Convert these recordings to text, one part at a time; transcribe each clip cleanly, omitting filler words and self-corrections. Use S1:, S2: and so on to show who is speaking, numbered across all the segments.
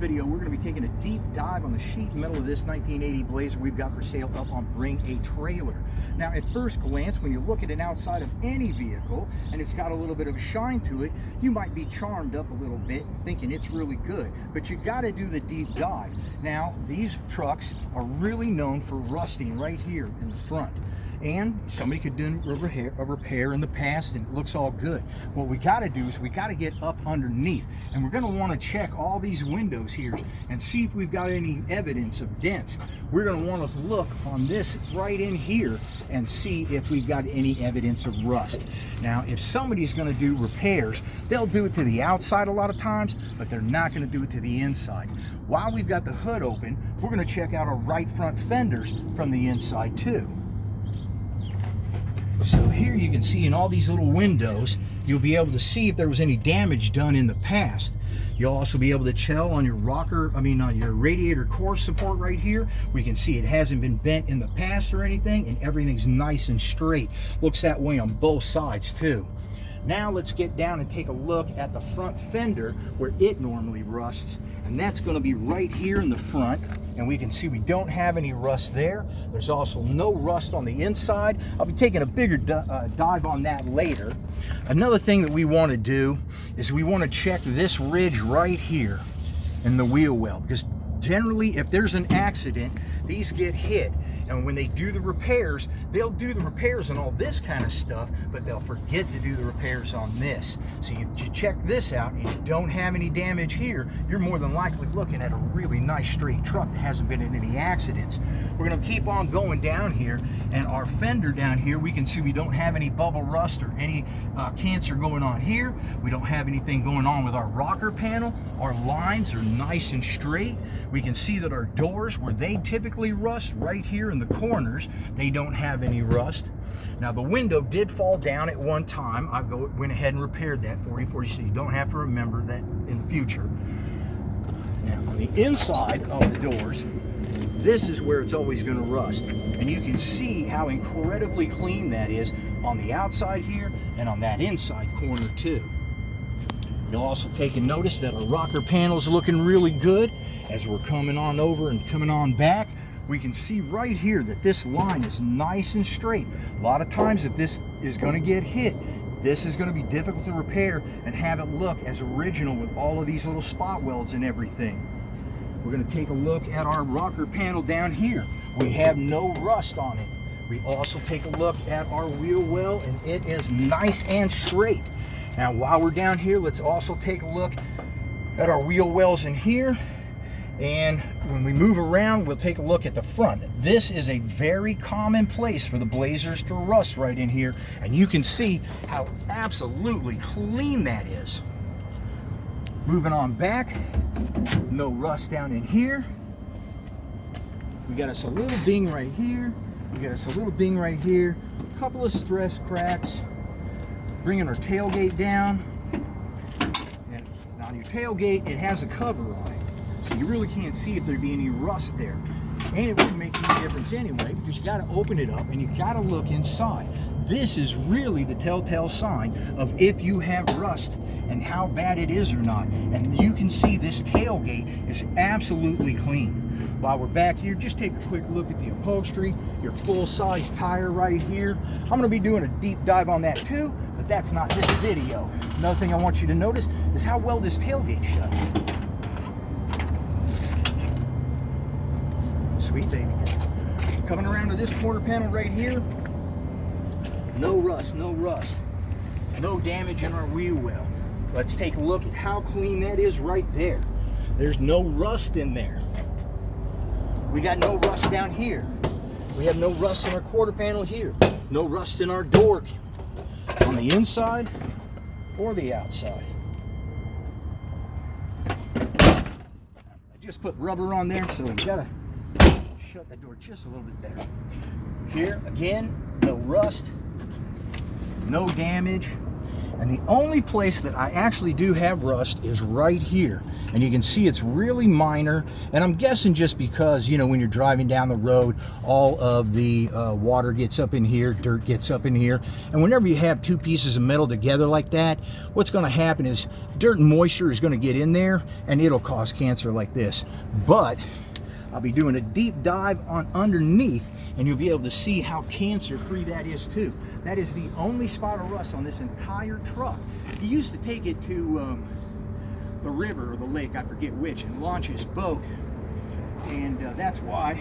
S1: video, we're going to be taking a deep dive on the sheet metal of this 1980 Blazer we've got for sale up on Bring a Trailer. Now, at first glance, when you look at an outside of any vehicle and it's got a little bit of a shine to it, you might be charmed up a little bit and thinking it's really good, but you got to do the deep dive. Now, these trucks are really known for rusting right here in the front. And somebody could do a repair in the past and it looks all good. What we got to do is we got to get up underneath, and we're going to want to check all these windows here and see if we've got any evidence of dents. We're going to want to look on this right in here and see if we've got any evidence of rust. Now, if somebody's going to do repairs, they'll do it to the outside a lot of times, but they're not going to do it to the inside. While we've got the hood open, we're going to check out our right front fenders from the inside too. So here you can see in all these little windows, you'll be able to see if there was any damage done in the past. You'll also be able to tell on your on your radiator core support right here. We can see it hasn't been bent in the past or anything, and everything's nice and straight. Looks that way on both sides too. Now let's get down and take a look at the front fender where it normally rusts, and that's going to be right here in the front. And we can see we don't have any rust there. There's also no rust on the inside. I'll be taking a bigger dive on that later. Another thing that we want to do is we want to check this ridge right here in the wheel well, because generally if there's an accident, these get hit. And when they do the repairs, they'll do the repairs on all this kind of stuff, but they'll forget to do the repairs on this. So you check this out and you don't have any damage here, you're more than likely looking at a really nice straight truck that hasn't been in any accidents. We're going to keep on going down here, and our fender down here, we can see we don't have any bubble rust or any cancer going on here. We don't have anything going on with our rocker panel. Our lines are nice and straight. We can see that our doors, where they typically rust, right here in the corners, they don't have any rust. Now, the window did fall down at one time. I went ahead and repaired that for you, so you don't have to remember that in the future. Now, on the inside of the doors, this is where it's always going to rust, and you can see how incredibly clean that is on the outside here and on that inside corner too. You'll also take a notice that our rocker panel is looking really good. As we're coming on over and coming on back, we can see right here that this line is nice and straight. A lot of times if this is going to get hit, this is going to be difficult to repair and have it look as original with all of these little spot welds and everything. We're going to take a look at our rocker panel down here. We have no rust on it. We also take a look at our wheel well, and it is nice and straight. Now, while we're down here, let's also take a look at our wheel wells in here. And when we move around, we'll take a look at the front. This is a very common place for the Blazers to rust right in here, and you can see how absolutely clean that is. Moving on back, no rust down in here. We got us a little ding right here. We got us a little ding right here. A couple of stress cracks. Bringing our tailgate down. And on your tailgate, it has a cover on it, so you really can't see if there'd be any rust there. And it wouldn't make any difference anyway, because you got to open it up and you got to look inside. This is really the telltale sign of if you have rust and how bad it is or not. And you can see this tailgate is absolutely clean. While we're back here, just take a quick look at the upholstery, your full-size tire right here. I'm going to be doing a deep dive on that too, but that's not this video. Another thing I want you to notice is how well this tailgate shuts. Sweet baby. Coming around to this corner panel right here, no rust, no rust. No damage in our wheel well. Let's take a look at how clean that is right there. There's no rust in there. We got no rust down here. We have no rust in our quarter panel here. No rust in our door on the inside or the outside. I just put rubber on there, so we gotta shut that door just a little bit better. Here, again, no rust, no damage. And the only place that I actually do have rust is right here. And you can see it's really minor. And I'm guessing just because, you know, when you're driving down the road, all of the water gets up in here, dirt gets up in here. And whenever you have two pieces of metal together like that, what's going to happen is dirt and moisture is going to get in there and it'll cause cancer like this. But I'll be doing a deep dive on underneath and you'll be able to see how cancer-free that is too. That is the only spot of rust on this entire truck. He used to take it to the river or the lake, I forget which, and launch his boat. And that's why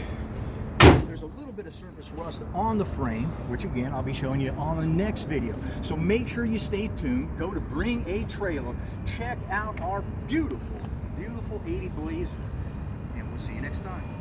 S1: there's a little bit of surface rust on the frame, which again, I'll be showing you on the next video. So make sure you stay tuned. Go to Bring a Trailer. Check out our beautiful, beautiful 80 Blazer. And we'll see you next time.